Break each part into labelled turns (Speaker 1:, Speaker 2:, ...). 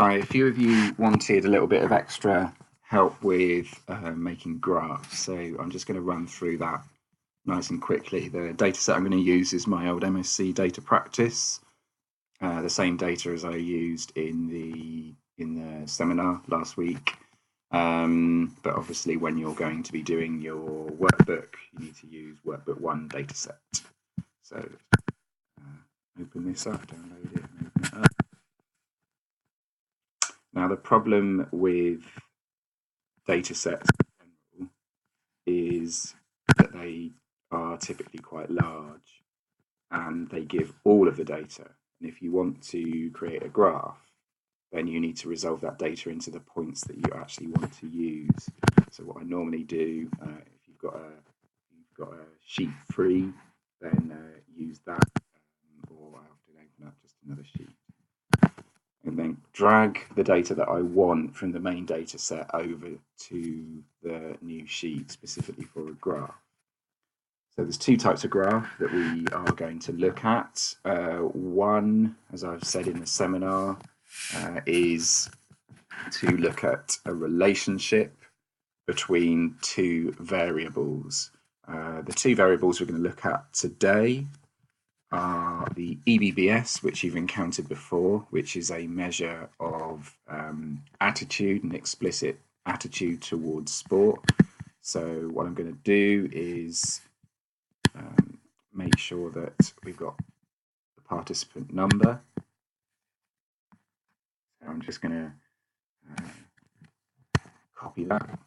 Speaker 1: Hi, a few of you wanted a little bit of extra help with making graphs, so I'm just going to run through that nice and quickly. The data set I'm going to use is my old MSc data practice, the same data as I used in the seminar last week. But obviously when you're going to be doing your workbook, you need to use workbook 1 data set. So open this up, download it, and open it up. Now the problem with data sets in general is that they are typically quite large and they give all of the data. And if you want to create a graph, then you need to resolve that data into the points that you actually want to use. So what I normally do, if you've got a sheet 3, then use that, or I often open up just another sheet. And then drag the data that I want from the main data set over to the new sheet specifically for a graph. So there's two types of graph that we are going to look at. One, as I've said in the seminar, is to look at a relationship between two variables. The two variables we're going to look at today are the EBBS, which you've encountered before, which is a measure of attitude and explicit attitude towards sport. So what I'm going to do is make sure that we've got the participant number. So I'm just going to copy that.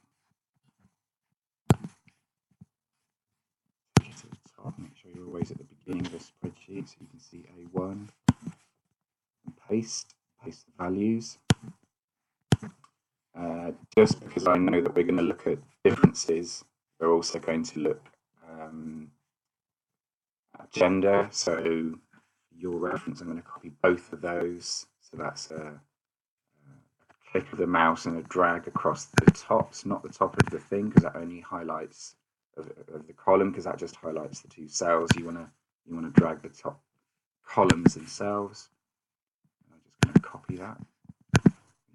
Speaker 1: Take it to the top, make sure you're always at the beginning of a spreadsheet so you can see A1. And paste the values. Just because I know that we're going to look at differences, we're also going to look at gender. So for your reference, I'm going to copy both of those. So that's a click of the mouse and a drag across the tops, not the top of the thing, because that only highlights of the column, because that just highlights the two cells. You want to drag the top columns themselves. I'm just going to copy that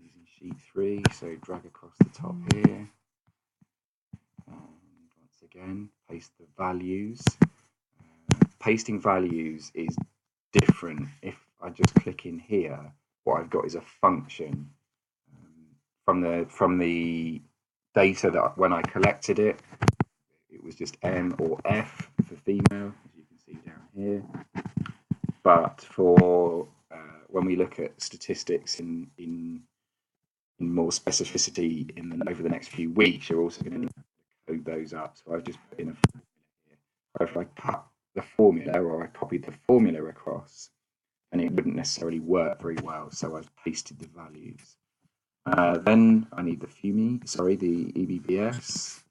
Speaker 1: using sheet 3. So drag across the top here, and once again paste the values. Pasting values is different. If I just click in here, what I've got is a function from the data that when I collected it was just M or F for female, as you can see down here. But for when we look at statistics in more specificity over the next few weeks, you're also going to need to code those up. So I've just put in a formula here. If I cut the formula, or I copied the formula across, and it wouldn't necessarily work very well, so I've pasted the values. Then I need the EBBS.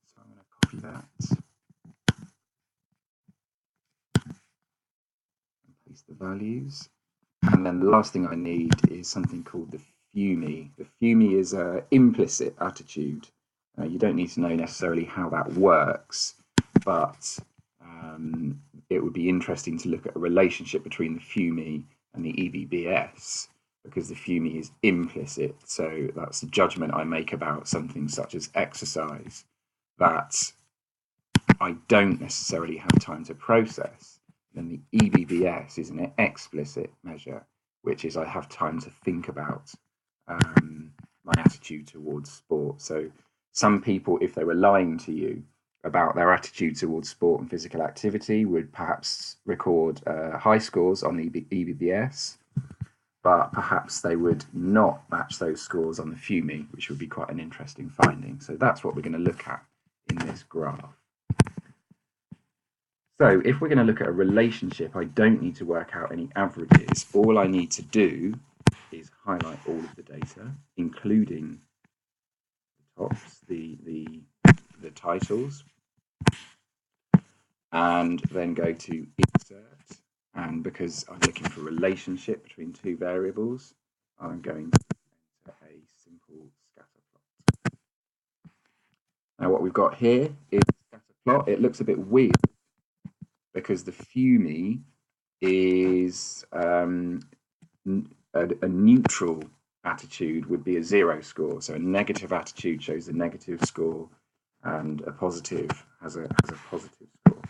Speaker 1: So I'm going to copy that and paste the values. And then the last thing I need is something called the FUMI. The FUMI is an implicit attitude. You don't need to know necessarily how that works, but it would be interesting to look at a relationship between the FUMI and the EBBS, because the FUMI is implicit. So that's a judgment I make about something such as exercise that I don't necessarily have time to process. Then the EBBS is an explicit measure, which is I have time to think about my attitude towards sport. So some people, if they were lying to you about their attitude towards sport and physical activity, would perhaps record high scores on the EBBS, but perhaps they would not match those scores on the FUMI, which would be quite an interesting finding. So that's what we're going to look at in this graph. So if we're going to look at a relationship, I don't need to work out any averages. All I need to do is highlight all of the data, including the tops, the titles, and then go to insert. And because I'm looking for a relationship between two variables, I'm going to enter a simple scatter plot. Now what we've got here is a scatter plot. It looks a bit weird because the FUMI is an a neutral attitude would be a 0 score. So a negative attitude shows a negative score, and a positive has a positive score.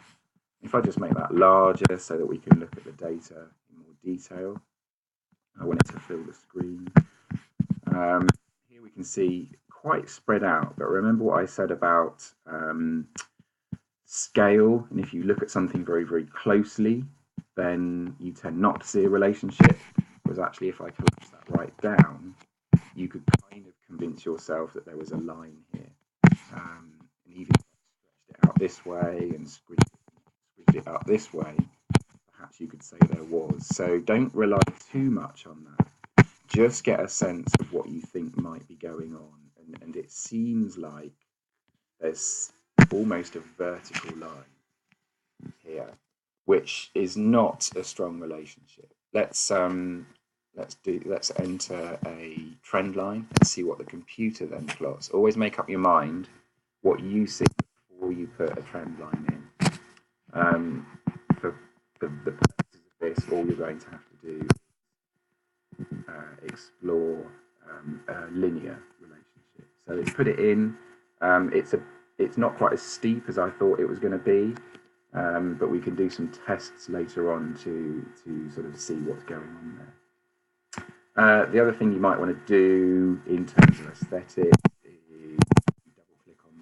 Speaker 1: If I just make that larger so that we can look at the data in more detail, I want it to fill the screen. Here we can see quite spread out, but remember what I said about scale, and if you look at something very, very closely, then you tend not to see a relationship, whereas actually if I collapse that right down, you could kind of convince yourself that there was a line here. And even if I stretched it out this way and squished it up this way, perhaps you could say there was. So don't rely too much on that. Just get a sense of what you think might be going on. And it seems like there's almost a vertical line here, which is not a strong relationship. Let's enter a trend line and see what the computer then plots. Always make up your mind what you see before you put a trend line in. For the purposes of this, all you're going to have to do is explore a linear relationship. So let's put it in. It's not quite as steep as I thought it was going to be, but we can do some tests later on to sort of see what's going on there. The other thing you might want to do in terms of aesthetics is double click on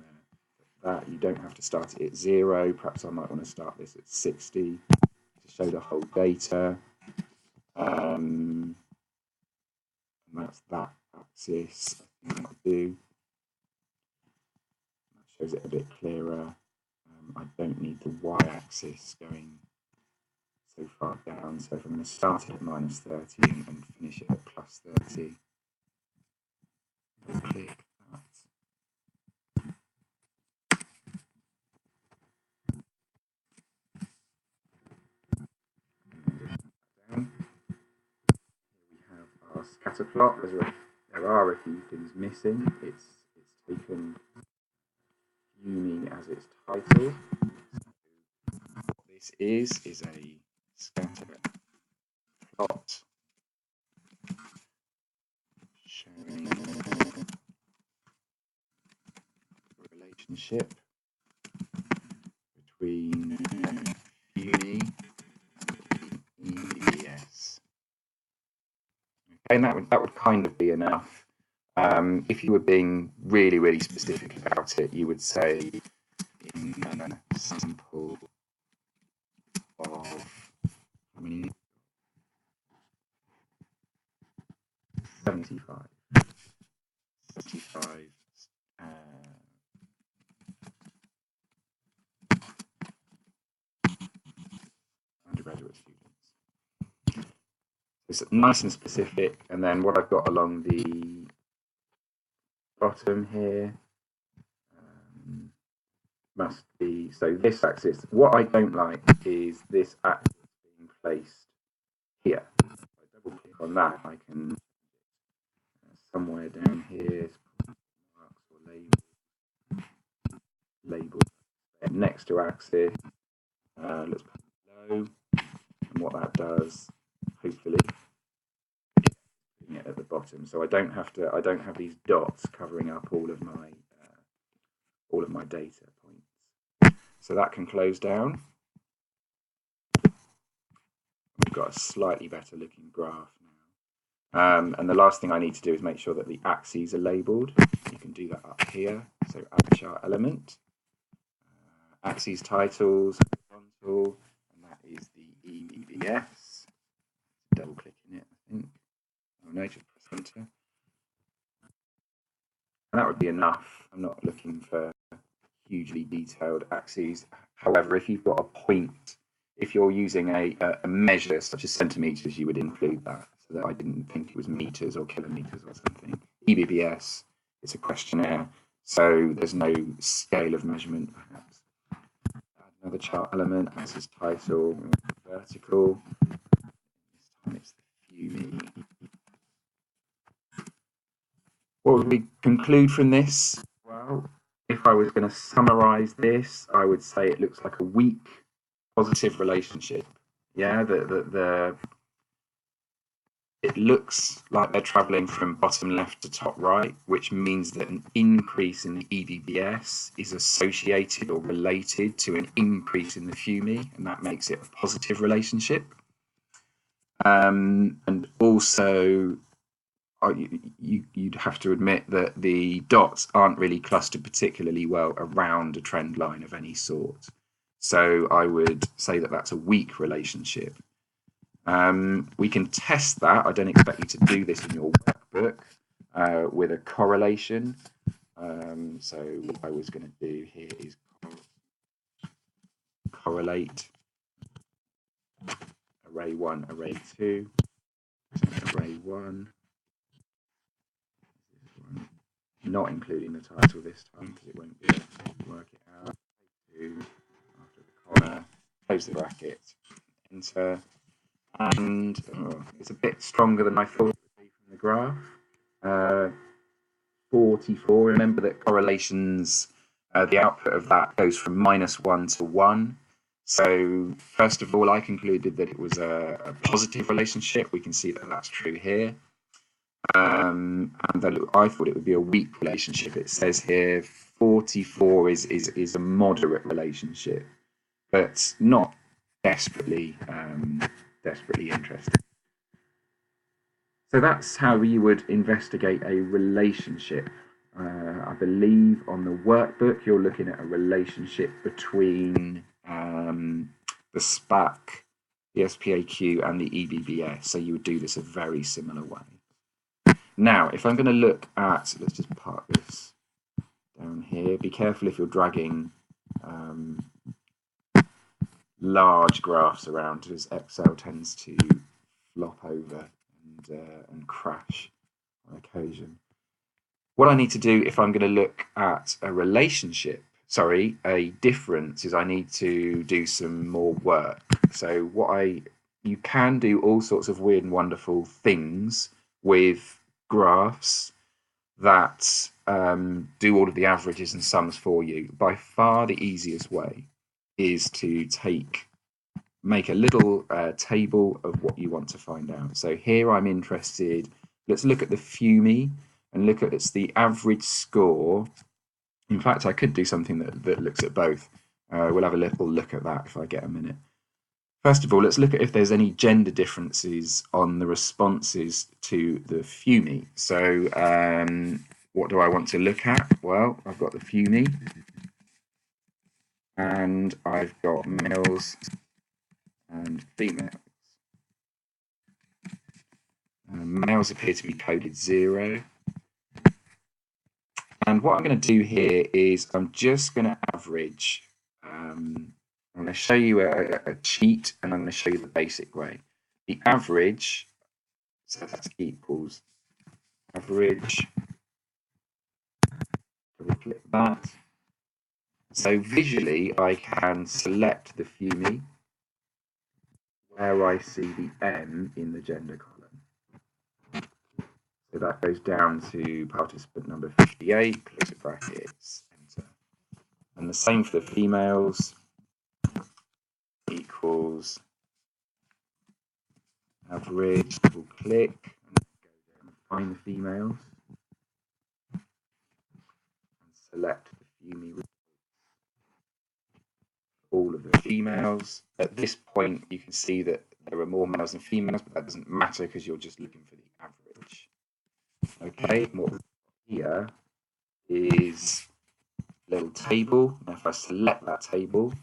Speaker 1: there. You don't have to start it at 0. Perhaps I might want to start this at 60 to show the whole data. And that's that axis. I think I'll do. That shows it a bit clearer. I don't need the y-axis going so far down. So if I'm going to start it at -30 and finish it at +30, I'll click that. Down. Here we have our scatter plot. There are a few things missing. It's taken uni as its title. What this is a scatter plot showing the relationship between uni and EBS. Okay, and that would kind of be enough. If you were being really, really specific about it, you would say in a sample of 75 undergraduate students. It's nice and specific, and then what I've got along the bottom here must be, so this axis, what I don't like is this axis being placed here. If I double click on that, I can somewhere down here, marks or label next to axis. Let's put it low, and what that does, hopefully, is putting it at the bottom. So I don't have these dots covering up all of my data points. So that can close down. We've got a slightly better looking graph now. And the last thing I need to do is make sure that the axes are labeled. You can do that up here. So add chart element, axes titles, horizontal, and that is the EBS. Double clicking it, I think. Oh no, just press enter. And that would be enough. I'm not looking for hugely detailed axes. However, if you've got a point, if you're using a measure such as centimeters, you would include that, so that I didn't think it was meters or kilometers or something. EBBS, it's a questionnaire, so there's no scale of measurement perhaps. Add another chart element, axis title, vertical. This time it's the FUMI. What would we conclude from this? Well, if I was going to summarize this, I would say it looks like a weak positive relationship. Yeah, the it looks like they're traveling from bottom left to top right, which means that an increase in the EBBS is associated or related to an increase in the FUMI, and that makes it a positive relationship. And also, you'd have to admit that the dots aren't really clustered particularly well around a trend line of any sort. So I would say that that's a weak relationship. We can test that. I don't expect you to do this in your workbook with a correlation. So what I was going to do here is correlate array 1, array 2, array 1, not including the title this time because it won't be able to work it out. 2 after the comma, close the bracket, enter, and it's a bit stronger than I thought it would be from the graph. 44. Remember that correlations, the output of that goes from -1 to 1. So first of all, I concluded that it was a positive relationship. We can see that that's true here. And that I thought it would be a weak relationship. It says here 44 is a moderate relationship, but not desperately interesting. So that's how you would investigate a relationship. I believe on the workbook you're looking at a relationship between the SPAC, the SPAQ, and the EBBS. So you would do this a very similar way. Now, if I'm going to look at, let's just park this down here. Be careful if you're dragging large graphs around, because Excel tends to flop over and crash on occasion. What I need to do if I'm going to look at a relationship, a difference, is I need to do some more work. So you can do all sorts of weird and wonderful things with graphs that do all of the averages and sums for you. By far the easiest way is to make a little table of what you want to find out. So here I'm interested, let's look at the FUMI and look at the average score. In fact, I could do something that looks at both. We'll have a little look at that if I get a minute. First of all, let's look at if there's any gender differences on the responses to the FUMI. So what do I want to look at? Well, I've got the FUMI and I've got males and females. Males appear to be coded 0. And what I'm going to do here is I'm just going to average. I'm going to show you a cheat, and I'm going to show you the basic way. The average, so that's equals average. Double click that. So visually, I can select the FUMI where I see the M in the gender column. So that goes down to participant number 58, close the brackets, enter. And the same for the females, equals average, double click, and go down and find the females, and select the FUMI with all of the females. At this point, you can see that there are more males than females, but that doesn't matter because you're just looking for the average. Okay, and what here is a little table. Now, if I select that table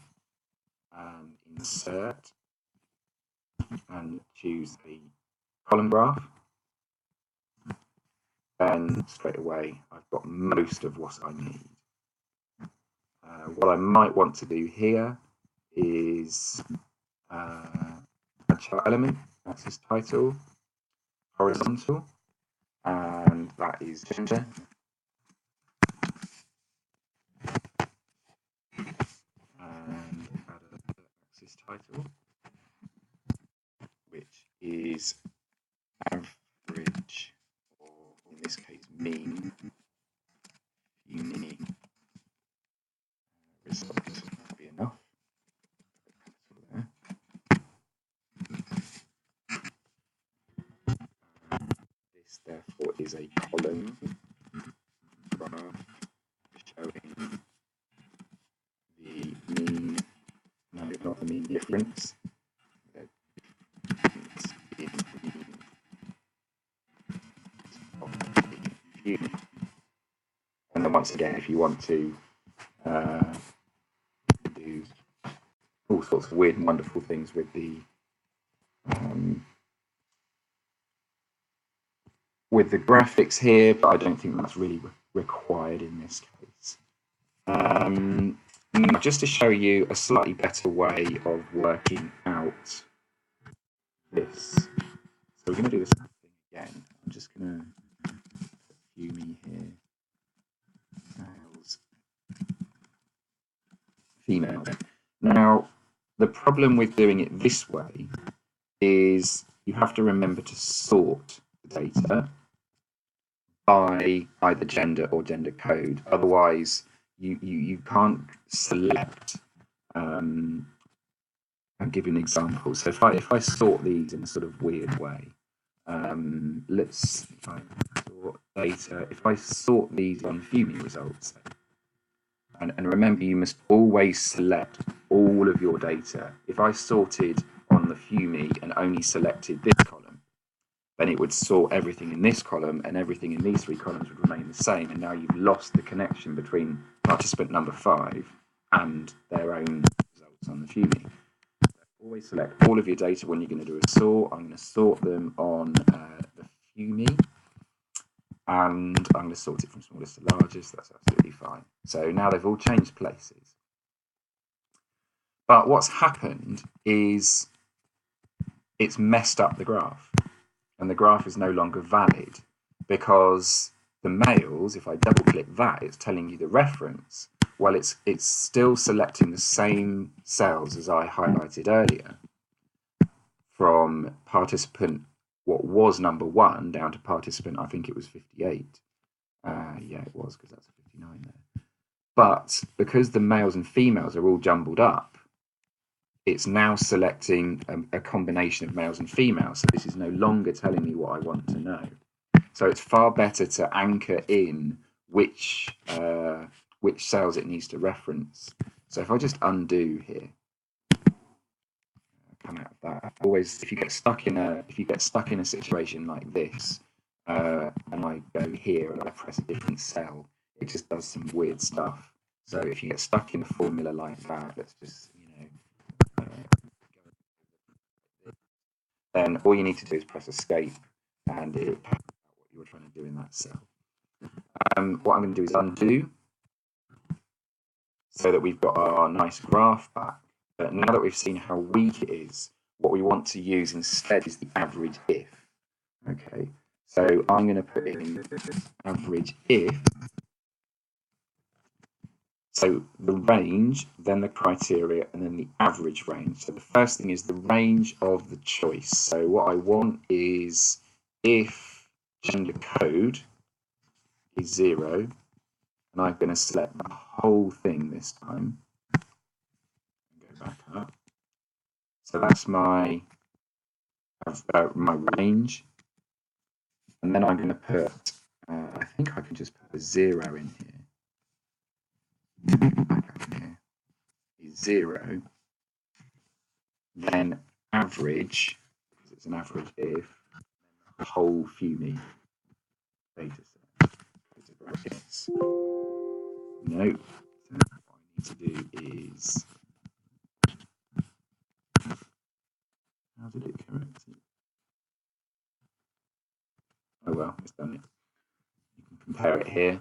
Speaker 1: and insert and choose a column graph, then straight away I've got most of what I need. What I might want to do here is a chart element, that's his title, horizontal, and that is gender. And add a axis title, which is average, or in this case mean, unique result. That'll be enough. this therefore is a column graph showing the mean, no, not the mean difference, the difference in mean of the few. And then once again, if you want to do all sorts of weird and wonderful things with the graphics here, but I don't think that's really required in this case. Now, just to show you a slightly better way of working out this, so we're going to do this thing again. I'm just going to view me here. Males, females. Now, the problem with doing it this way is you have to remember to sort the data by either gender or gender code. Otherwise, you can't select. I'll give you an example. So if I sort these in a sort of weird way, let's sort data. If I sort these on viewing results, and remember, you must always select all of your data. If I sorted on the FUMI and only selected this column, then it would sort everything in this column, and everything in these three columns would remain the same. And now you've lost the connection between participant number 5 and their own results on the FUMI. Always select all of your data when you're going to do a sort. I'm going to sort them on the FUMI, and I'm going to sort it from smallest to largest. That's absolutely fine. So now they've all changed places. But what's happened is it's messed up the graph, and the graph is no longer valid because the males, if I double click that, it's telling you the reference. Well, it's still selecting the same cells as I highlighted earlier, from participant what was number 1 down to participant, I think it was 58. Yeah, it was, because that's a 59 there. But because the males and females are all jumbled up, it's now selecting a combination of males and females. So this is no longer telling me what I want to know. So it's far better to anchor in which cells it needs to reference. So if I just undo here, come out of that. Always, if you get stuck in a situation like this, and I go here and I press a different cell, it just does some weird stuff. So if you get stuck in a formula like that, let's just, then all you need to do is press escape, and it will tell you what you were trying to do in that cell. What I'm going to do is undo, so that we've got our nice graph back. But now that we've seen how weak it is, what we want to use instead is the average if. Okay, so I'm going to put in average if. So the range, then the criteria, and then the average range. So the first thing is the range of the choice. So what I want is if gender code is 0, and I'm going to select the whole thing this time. Go back up. So that's my range, and then I'm going to put, I think I can just put a 0 in here. Back up here is 0. Then average, because it's an average if, the whole FUMI data set. No, so what I need to do is, how did it correct it? Oh well, it's done it. You can compare it here.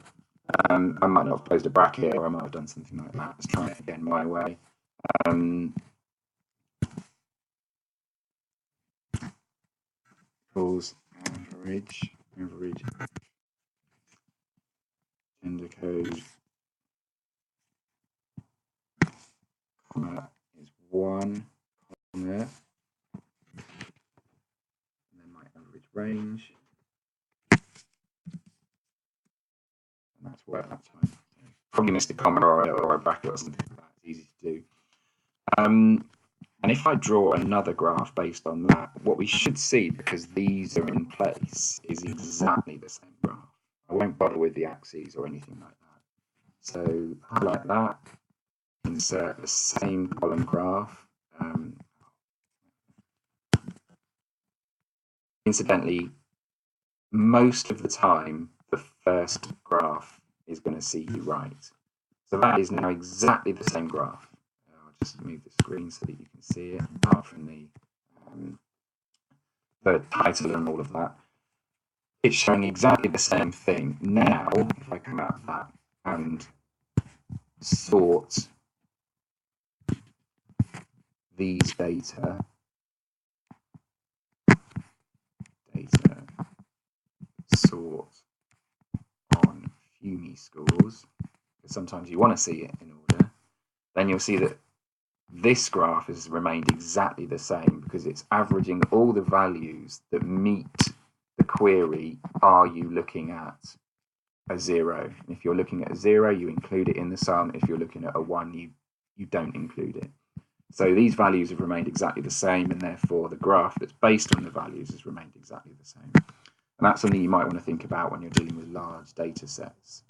Speaker 1: I might not have closed a bracket, or I might have done something like that. Let's try it again my way. Equals average gender code, comma is 1, comma, and then my average range, and that's worked that time. Probably missed a comma or a bracket or something like that. It's easy to do. And And if I draw another graph based on that, what we should see, because these are in place, is exactly the same graph. I won't bother with the axes or anything like that. So highlight that, insert the same column graph. Incidentally, most of the time, the first graph is going to see you right. So that is now exactly the same graph. I'll just move the screen so that you can see it, apart from the title and all of that. It's showing exactly the same thing. Now, if I come out of that and sort these data sort on FUMI scores, because sometimes you want to see it in order, then you'll see that this graph has remained exactly the same because it's averaging all the values that meet the query. Are you looking at a 0? And if you're looking at a 0, you include it in the sum. If you're looking at a 1, you don't include it. So these values have remained exactly the same, and therefore the graph that's based on the values has remained exactly the same. And that's something you might want to think about when you're dealing with large data sets.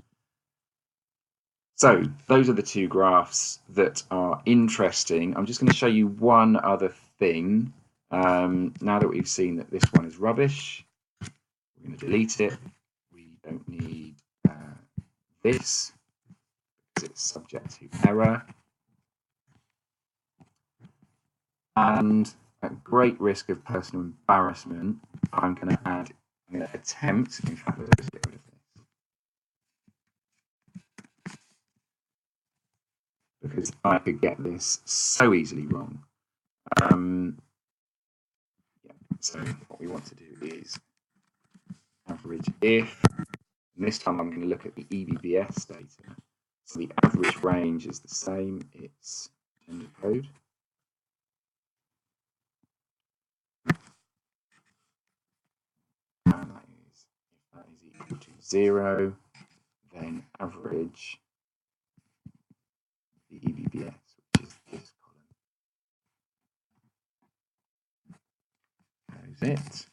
Speaker 1: So those are the two graphs that are interesting. I'm just going to show you one other thing. Now that we've seen that this one is rubbish, we're going to delete it. We don't need this because it's subject to error. And at great risk of personal embarrassment, I'm going to attempt, in fact, let's just get rid of this. Because I could get this so easily wrong. So what we want to do is average if, and this time I'm going to look at the EBBS data. So the average range is the same, it's gender code. And if that is equal to 0, then average the EBBS, which is this column. That is it.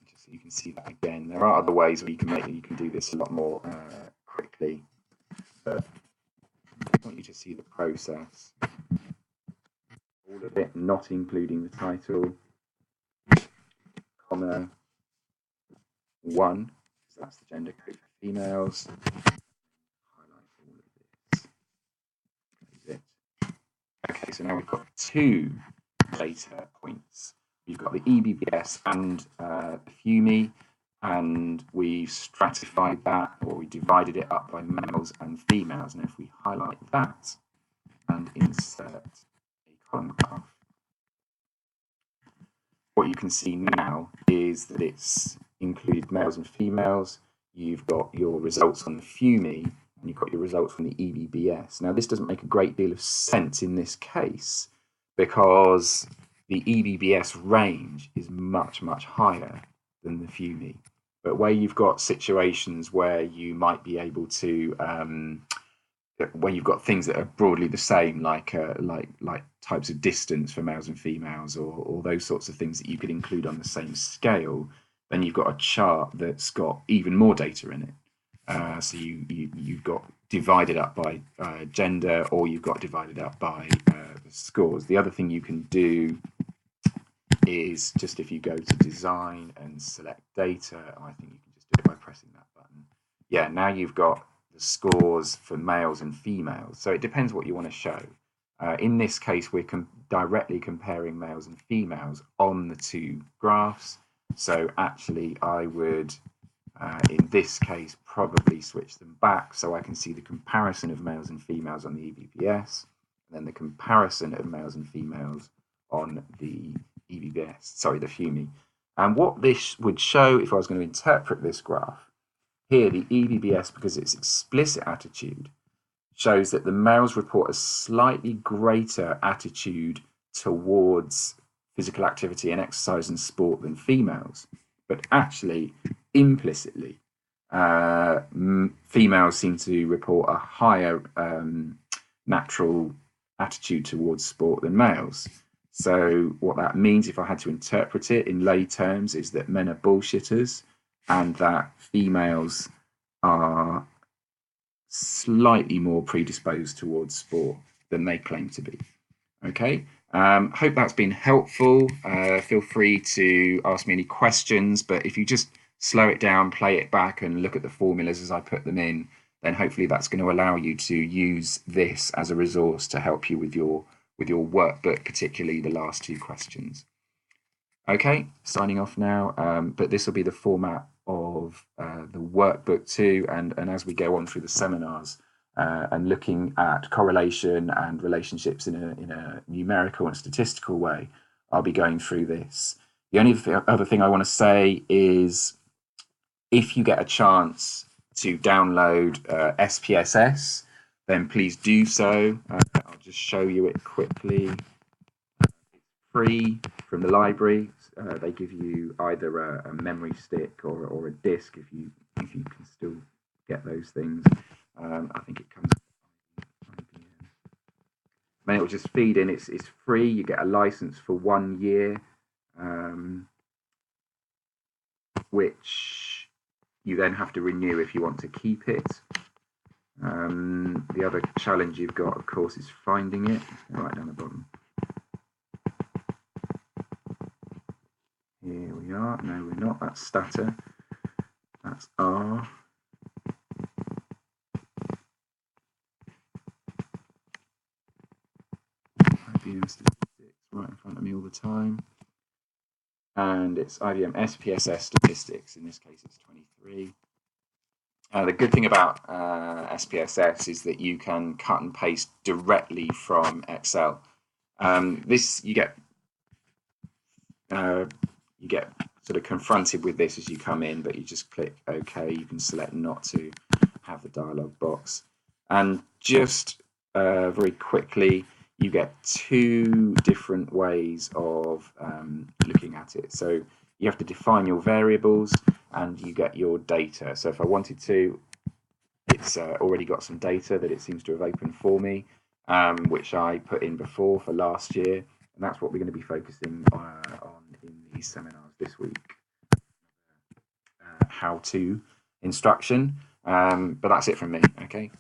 Speaker 1: Just so you can see that again. There are other ways where you can do this a lot more quickly, but I want you to see the process. All of it, not including the title, comma 1, because that's the gender code for females. Highlight all of this. That is it. Okay, so now we've got two data points. We've got the EBBS and the FUMI, and we've stratified that, or we divided it up by males and females. And if we highlight that and insert a column graph, what you can see now is that it's included males and females. You've got your results on the FUMI, and you've got your results from the EBBS. Now, this doesn't make a great deal of sense in this case because the EBBS range is much, much higher than the FUMI. But where you've got situations where you might be able to where you've got things that are broadly the same, like types of distance for males and females, or those sorts of things that you could include on the same scale, then you've got a chart that's got even more data in it. So you've got divided up by gender, or you've got divided up by the scores. The other thing you can do is just if you go to design and select data, I think you can just do it by pressing that button. Yeah, now you've got the scores for males and females. So it depends what you want to show. In this case, we're directly comparing males and females on the two graphs. So actually, I would, in this case, probably switch them back so I can see the comparison of males and females on the EBBS, and then the comparison of males and females on the EBBS, sorry, the FUMI. And what this would show, if I was going to interpret this graph, here, the EBBS, because it's explicit attitude, shows that the males report a slightly greater attitude towards physical activity and exercise and sport than females. But actually, implicitly, females seem to report a higher natural attitude towards sport than males. So what that means, if I had to interpret it in lay terms, is that men are bullshitters and that females are slightly more predisposed towards sport than they claim to be. Okay, hope that's been helpful. Feel free to ask me any questions, but if you just slow it down, play it back, and look at the formulas as I put them in, then hopefully that's going to allow you to use this as a resource to help you with your workbook, particularly the last two questions. Okay, signing off now, but this will be the format of the workbook too, and as we go on through the seminars and looking at correlation and relationships in a numerical and statistical way, I'll be going through this. The only other thing I want to say is if you get a chance to download SPSS, then please do so. I'll just show you it quickly. It's free from the library. They give you either a memory stick or a disk if you can still get those things. I think it comes. Then it will just feed in. It's free. You get a license for 1 year, which you then have to renew if you want to keep it. The other challenge you've got, of course, is finding it. Right down the bottom. Here we are. No, we're not. That's Stata. That's R. IBM statistics right in front of me all the time. And it's IBM SPSS statistics. In this case, it's 23. The good thing about SPSS is that you can cut and paste directly from Excel. This you get sort of confronted with this as you come in, but you just click OK. You can select not to have the dialog box, and just very quickly you get two different ways of looking at it. So you have to define your variables and you get your data. So if I wanted to, it's already got some data that it seems to have opened for me, which I put in before for last year. And that's what we're going to be focusing on in these seminars this week. How to instruction. But that's it from me. Okay.